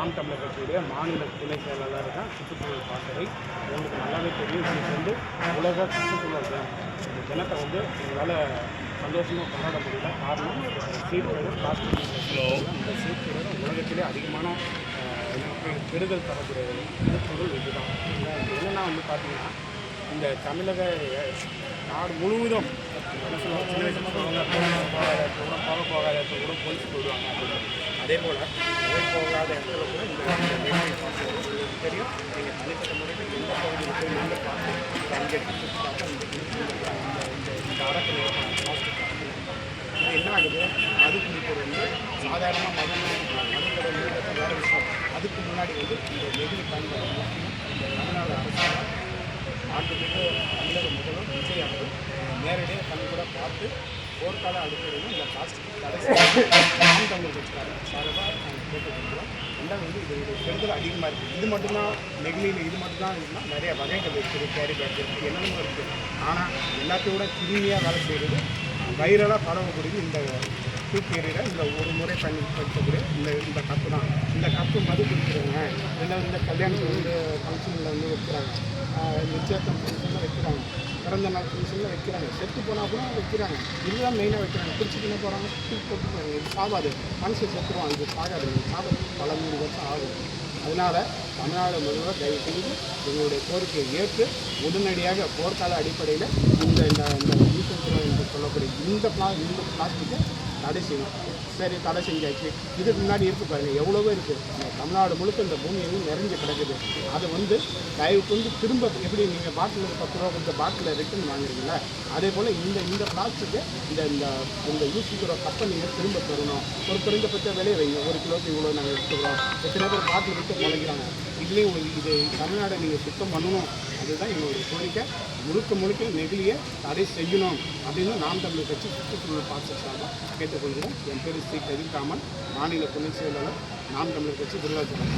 நாம் தமிழர் கட்சியுடைய மாநில துணை செயலாளர் தான் சுற்றுச்சூழல் பாசறை. உங்களுக்கு நல்லாவே தெரியும், இது உலக சுற்றுச்சூழல் தினம். இந்த தினத்தை எங்களால் சந்தோஷமாக கொண்டாட முடியல. காரணம் சீர்கேடு, பிளாஸ்டிக் இந்த சீர்கேடு உலகத்திலே அதிகமான கெடுதல் தரக்கூடிய பொருள் இதுதான். என்னென்னா பார்த்தீங்கன்னா, இந்த தமிழக நாடு முழுவதும் என்ன சொல்லுவாங்க, சின்ன வயசுல சொல்லுவாங்க, போக போகாத இடத்துல கூட போலீஸ் போயிடுவாங்க அப்படின்னு. அதே போல் போகாத இடத்துல கூட உங்களுக்கு தெரியும். நீங்கள் தனிப்பட்ட முறையில் எந்த பகுதியில் போய் எந்த பார்த்து அங்கே சுற்றி பார்த்தா இந்த அறத்தில் பிளாஸ்டிக் இது என்ன ஆகுது, மது குடிப்பது சாதாரணமாக மதுக்கடை வேறு விஷயம். அதுக்கு முன்னாடி இந்த நெகிழி பயன்படுத்த தமிழ்நாடு அரசு ஆண்டுக்கு தமிழக முதல்வர் விஜய் அவர்கள் நேரடியாக கண் கூட பார்த்து போர்க்கால அடிப்படையில் இந்த பிளாஸ்டிக் தடை நாம் தமிழர் கட்சிக்காரர் சார்பாக நாங்கள் கேட்டுக்கொள்கிறோம். ரெண்டாவது இது கெடுதல் அதிகமாக இருக்குது. இது மட்டும்தான் நெகிழியில் இது மட்டும்தான் இருந்தால் நிறைய வகைகள் இருக்குது, கேரி பேக் இருக்குது, என்னென்ன இருக்குது. ஆனால் எல்லாத்தையும் கிருமியாக வேலை செய்கிறது, வைரலாக பரவக்கூடியது இந்த தூக்கி எறிகிற இந்த ஒரு முறை பயன்படுத்தக்கூடிய இந்த கப்பு தான். இந்த கப்பு மது குடிக்கிறவங்க, இந்த கல்யாணத்தில் ஃபங்க்ஷனில் வைக்கிறாங்க, நிச்சயத்தம் ஃபங்க்ஷனில் வைக்கிறாங்க, பிறந்த நாள் ஃபங்க்ஷனில் வைக்கிறாங்க, செத்து போனால் கூட வைக்கிறாங்க. இதுதான் மெயினாக வைக்கிறாங்க. குடிச்சிட்டு போகிறாங்க, தூக்கி போட்டு போகிறாங்க. இது சாவாது, மனுஷன் செத்துருவான், இது சாகாது, சாகிறது பல 100 வருஷம் ஆகும். அதனால் தமிழ்நாடு முதல்வர் தயவு செய்து எங்களுடைய கோரிக்கையை ஏற்று உடனடியாக போர்க்கால அடிப்படையில் இந்த என்று சொல்லக்கூடிய இந்த பிளாஸ்டிக்கை தடை செய்யணும். சரி, தடை செஞ்சாச்சு. இதுக்கு முன்னாடி இருக்குது பாருங்கள், எவ்வளவோ இருக்குது. தமிழ்நாடு முழுக்க இந்த பூமி நிறைஞ்சு கிடக்குது. அதை தயவு கொண்டு திரும்ப எப்படி நீங்கள் பாட்டில் 10 ரூபா கொடுத்த பாட்டில் ரிட்டர்ன் வாங்குறீங்களா, அதே போல் இந்த பிளாஸ்டிக்கை இந்த யூஸுக்கிற கப்பை நீங்கள் திரும்ப தரணும். ஒரு குறைந்தபட்ச விலையை வைங்க. 1 கிலோக்கு இவ்வளோ நாங்கள் எடுத்துக்கிறோம். எத்தனை பேர் பாட்டில் விட்டு முளைக்கிறாங்க. இதுலேயும் இது தமிழ்நாடை நீங்கள் சுத்தம் பண்ணணும். அதுதான் எங்களுடைய கோரிக்கை. முழுக்க நெகிழியை தடை செய்யணும் அப்படின்னு நாம் தமிழர் கட்சி சுற்றுச்சூழல் பாசறை சார்பாக கேட்டுக்கொள்கிறோம். என் பேர் ஸ்ரீ கதிர்காமன், மாநில துணை செயலாளர், நாம் தமிழர் கட்சி விருதாச்சலம்.